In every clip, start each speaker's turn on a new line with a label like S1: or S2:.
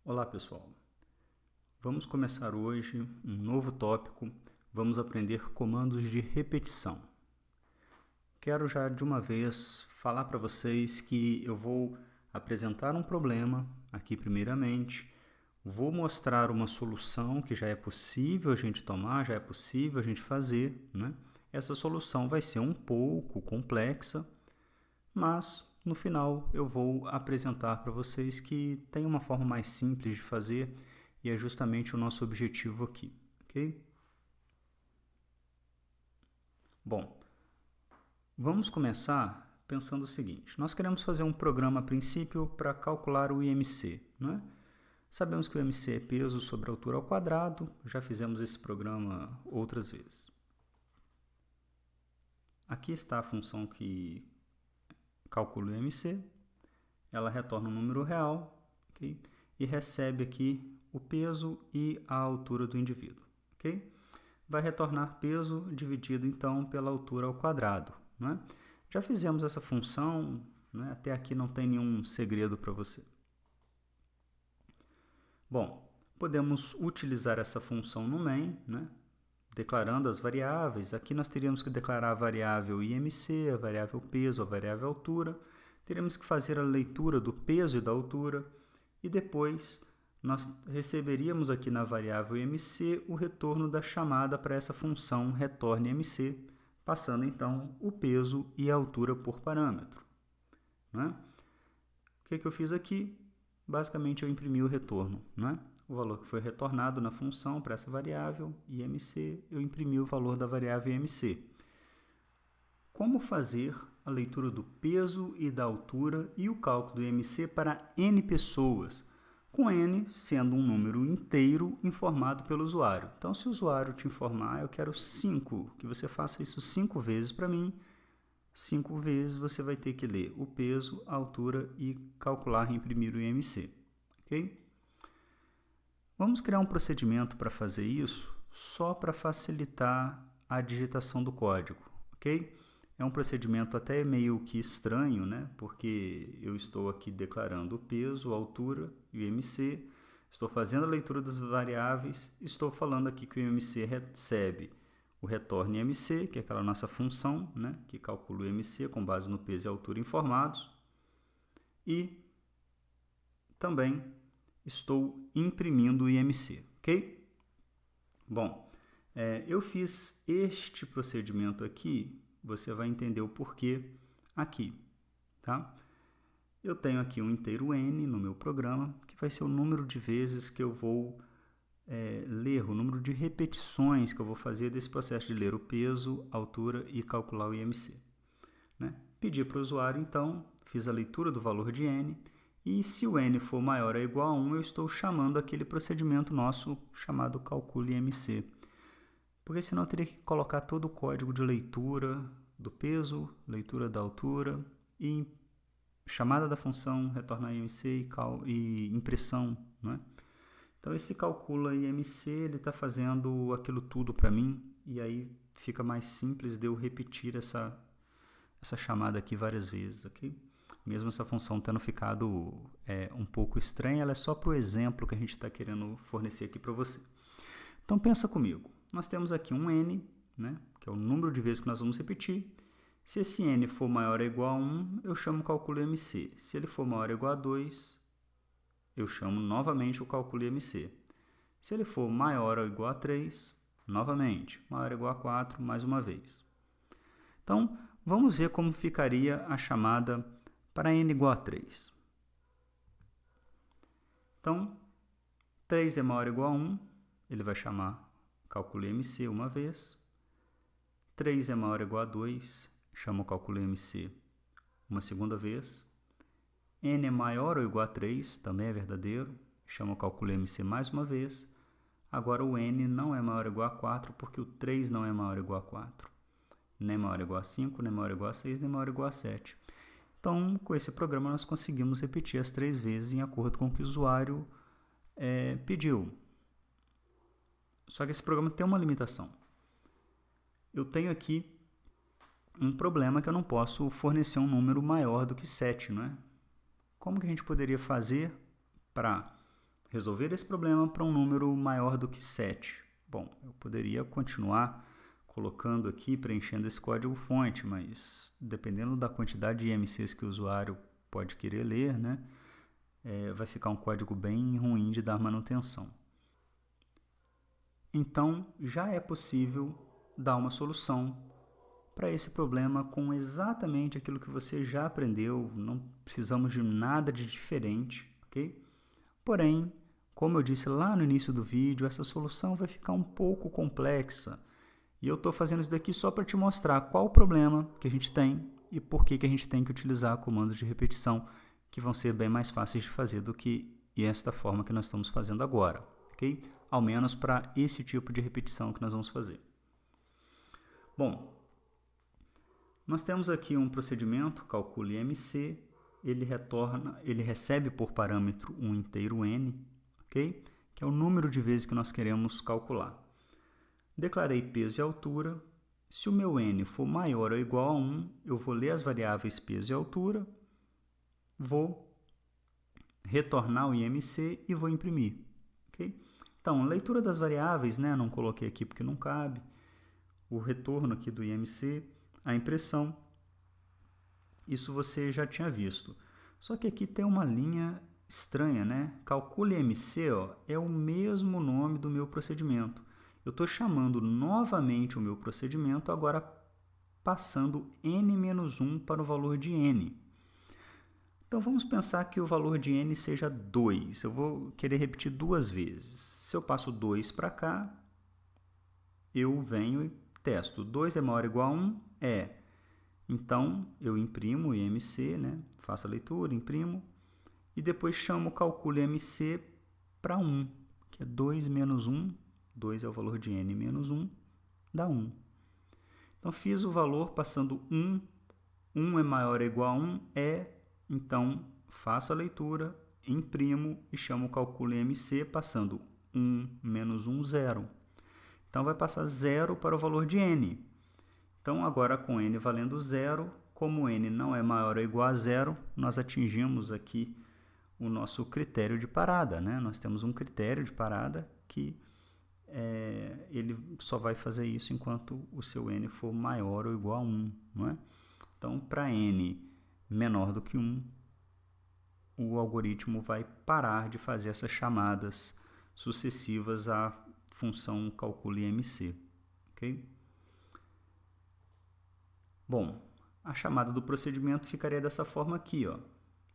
S1: Olá pessoal, vamos começar hoje um novo tópico, vamos aprender comandos de repetição. Quero já de uma vez falar para vocês que eu vou apresentar um problema aqui primeiramente, vou mostrar uma solução que já é possível a gente tomar, já é possível a gente fazer, né? Essa solução vai ser um pouco complexa, mas no final eu vou apresentar para vocês que tem uma forma mais simples de fazer e é justamente o nosso objetivo aqui, ok? Bom, vamos começar pensando o seguinte, nós queremos fazer um programa a princípio para calcular o IMC, não é? Sabemos que o IMC é peso sobre a altura ao quadrado, já fizemos esse programa outras vezes. Aqui está a função que calcula o IMC, ela retorna um número real, okay? E recebe aqui o peso e a altura do indivíduo. Okay? Vai retornar peso dividido então pela altura ao quadrado. Né? Já fizemos essa função, né? Até aqui não tem nenhum segredo para você. Bom, podemos utilizar essa função no main, né? Declarando as variáveis. Aqui nós teríamos que declarar a variável IMC, a variável peso, a variável altura. Teremos que fazer a leitura do peso e da altura e depois nós receberíamos aqui na variável IMC o retorno da chamada para essa função retorne IMC, passando então o peso e a altura por parâmetro. Né? O que eu fiz aqui? Basicamente eu imprimi o retorno. Né? O valor que foi retornado na função para essa variável IMC, eu imprimi o valor da variável IMC. Como fazer a leitura do peso e da altura e o cálculo do IMC para N pessoas, com N sendo um número inteiro informado pelo usuário. Então, se o usuário te informar, eu quero 5, que você faça isso 5 vezes para mim, 5 vezes você vai ter que ler o peso, a altura e calcular e imprimir o IMC. Ok? Vamos criar um procedimento para fazer isso, só para facilitar a digitação do código. Ok? É um procedimento até meio que estranho, né? Porque eu estou aqui declarando o peso, a altura e o IMC, estou fazendo a leitura das variáveis, estou falando aqui que o IMC recebe o retorno IMC, que é aquela nossa função, né? Que calcula o IMC com base no peso e altura informados, e também estou imprimindo o IMC, ok? Bom, eu fiz este procedimento aqui, você vai entender o porquê aqui, tá? Eu tenho aqui um inteiro n no meu programa, que vai ser o número de vezes que eu vou ler, o número de repetições que eu vou fazer desse processo de ler o peso, a altura e calcular o IMC. Né? Pedi para o usuário, então, fiz a leitura do valor de n, e se o n for maior ou igual a 1, eu estou chamando aquele procedimento nosso chamado calcule IMC. Porque senão eu teria que colocar todo o código de leitura do peso, leitura da altura e chamada da função, retornar IMC e impressão. Né? Então esse calcula IMC, ele está fazendo aquilo tudo para mim e aí fica mais simples de eu repetir essa chamada aqui várias vezes, ok? Mesmo essa função tendo ficado um pouco estranha, ela é só para o exemplo que a gente está querendo fornecer aqui para você. Então pensa comigo, nós temos aqui um n, né, que é o número de vezes que nós vamos repetir. Se esse n for maior ou igual a 1, eu chamo o cálculo IMC. Se ele for maior ou igual a 2, eu chamo novamente o cálculo IMC. Se ele for maior ou igual a 3, novamente, maior ou igual a 4, mais uma vez. Então, vamos ver como ficaria a chamada para n igual a 3. Então, 3 é maior ou igual a 1, ele vai chamar cálculo IMC uma vez. 3 é maior ou igual a 2, chama o cálculo IMC uma segunda vez. N é maior ou igual a 3, também é verdadeiro, chama o cálculo IMC mais uma vez. Agora o N não é maior ou igual a 4, porque o 3 não é maior ou igual a 4. Nem maior ou igual a 5, nem maior ou igual a 6, nem maior ou igual a 7. Então, com esse programa, nós conseguimos repetir as 3 vezes em acordo com o que o usuário pediu. Só que esse programa tem uma limitação. Eu tenho aqui um problema que eu não posso fornecer um número maior do que 7, não é? Como que a gente poderia fazer para resolver esse problema para um número maior do que 7. Bom, eu poderia continuar colocando aqui, preenchendo esse código-fonte, mas dependendo da quantidade de IMCs que o usuário pode querer ler, né, vai ficar um código bem ruim de dar manutenção. Então, já é possível dar uma solução para esse problema com exatamente aquilo que você já aprendeu, não precisamos de nada de diferente, ok? Porém, como eu disse lá no início do vídeo, essa solução vai ficar um pouco complexa e eu estou fazendo isso daqui só para te mostrar qual o problema que a gente tem e por que a gente tem que utilizar comandos de repetição que vão ser bem mais fáceis de fazer do que esta forma que nós estamos fazendo agora, ok? Ao menos para esse tipo de repetição que nós vamos fazer. Bom, nós temos aqui um procedimento, calcule MC, ele recebe por parâmetro um inteiro n, ok? Que é o número de vezes que nós queremos calcular. Declarei peso e altura. Se o meu n for maior ou igual a 1, eu vou ler as variáveis peso e altura, vou retornar o IMC e vou imprimir, ok? Então, leitura das variáveis, né? Não coloquei aqui porque não cabe. O retorno aqui do IMC, a impressão, isso você já tinha visto. Só que aqui tem uma linha estranha, né? Calcule IMC, ó, é o mesmo nome do meu procedimento. Eu estou chamando novamente o meu procedimento, agora passando n-1 para o valor de n. Então, vamos pensar que o valor de n seja 2. Eu vou querer repetir 2 vezes. Se eu passo 2 para cá, eu venho e testo. 2 é maior ou igual a 1? É. Então, eu imprimo o IMC, né? Faço a leitura, imprimo, e depois chamo o calcule IMC para 1, que é 2 menos 1. 2 é o valor de n menos 1, dá 1. Então, fiz o valor passando 1. 1 é maior ou igual a 1? É. Então, faço a leitura, imprimo e chamo o calcule MC passando 1 menos 1, 0. Então, vai passar 0 para o valor de n. Então, agora com n valendo 0, como n não é maior ou igual a 0, nós atingimos aqui o nosso critério de parada, né? Nós temos um critério de parada que ele só vai fazer isso enquanto o seu n for maior ou igual a 1, não é? Então, para n menor do que 1, o algoritmo vai parar de fazer essas chamadas sucessivas à função calcule MC, ok? Bom, a chamada do procedimento ficaria dessa forma aqui, ó.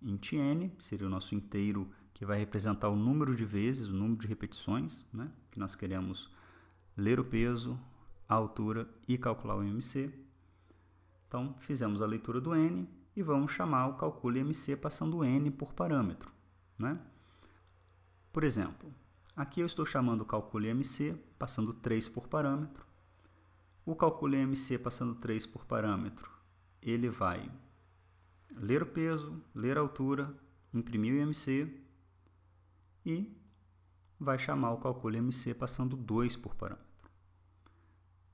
S1: Int n seria o nosso inteiro que vai representar o número de vezes, o número de repetições, né, que nós queremos ler o peso, a altura e calcular o IMC. Então, fizemos a leitura do n e vamos chamar o calcule IMC passando n por parâmetro, né? Por exemplo, aqui eu estou chamando o calcule IMC passando 3 por parâmetro. O calcule IMC passando 3 por parâmetro, ele vai ler o peso, ler a altura, imprimir o IMC e vai chamar o calcule MC passando 2 por parâmetro.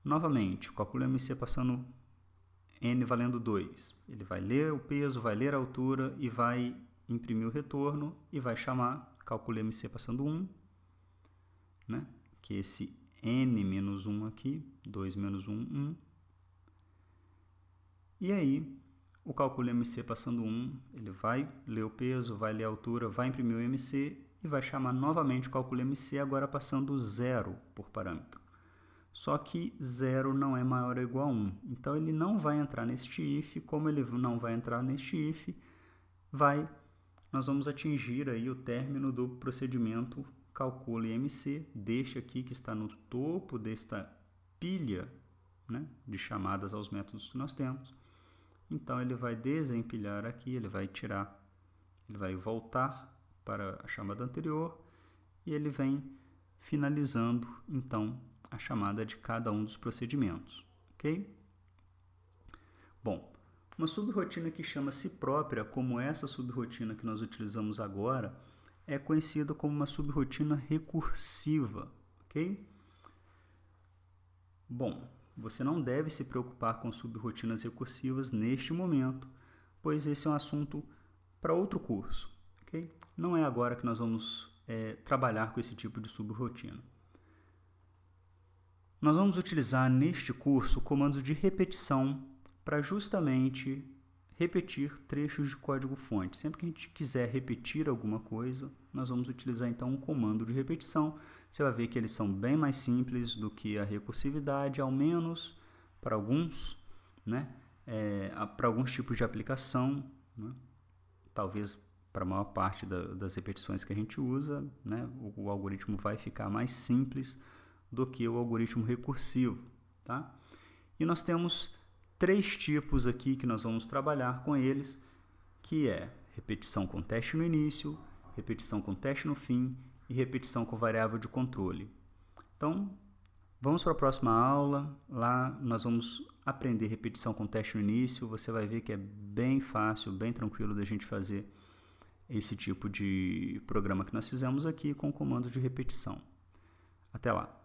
S1: Novamente, o calcule MC passando n valendo 2. Ele vai ler o peso, vai ler a altura e vai imprimir o retorno e vai chamar calcule MC passando 1, né? Que é esse n menos 1 aqui, 2 menos 1, 1. E aí, o calcule MC passando 1, ele vai ler o peso, vai ler a altura, vai imprimir o MC e vai chamar novamente o calcule MC, agora passando 0 por parâmetro. Só que 0 não é maior ou igual a 1. Então, ele não vai entrar neste if. Como ele não vai entrar neste if, nós vamos atingir aí o término do procedimento calcule MC, deste aqui que está no topo desta pilha, né, de chamadas aos métodos que nós temos. Então, ele vai desempilhar aqui, ele vai voltar para a chamada anterior e ele vem finalizando, então, a chamada de cada um dos procedimentos, ok? Bom, uma subrotina que chama si própria, como essa subrotina que nós utilizamos agora, é conhecida como uma subrotina recursiva, ok? Bom, você não deve se preocupar com subrotinas recursivas neste momento, pois esse é um assunto para outro curso, ok? Não é agora que nós vamos trabalhar com esse tipo de subrotina. Nós vamos utilizar neste curso comandos de repetição para justamente repetir trechos de código-fonte. Sempre que a gente quiser repetir alguma coisa, nós vamos utilizar então um comando de repetição. Você vai ver que eles são bem mais simples do que a recursividade, ao menos para alguns, né? Para alguns tipos de aplicação, né? Talvez para a maior parte das repetições que a gente usa, né? O algoritmo vai ficar mais simples do que o algoritmo recursivo, tá? E nós temos 3 tipos aqui que nós vamos trabalhar com eles, que é repetição com teste no início, repetição com teste no fim e repetição com variável de controle. Então, vamos para a próxima aula. Lá nós vamos aprender repetição com teste no início. Você vai ver que é bem fácil, bem tranquilo da gente fazer esse tipo de programa que nós fizemos aqui com comandos de repetição. Até lá!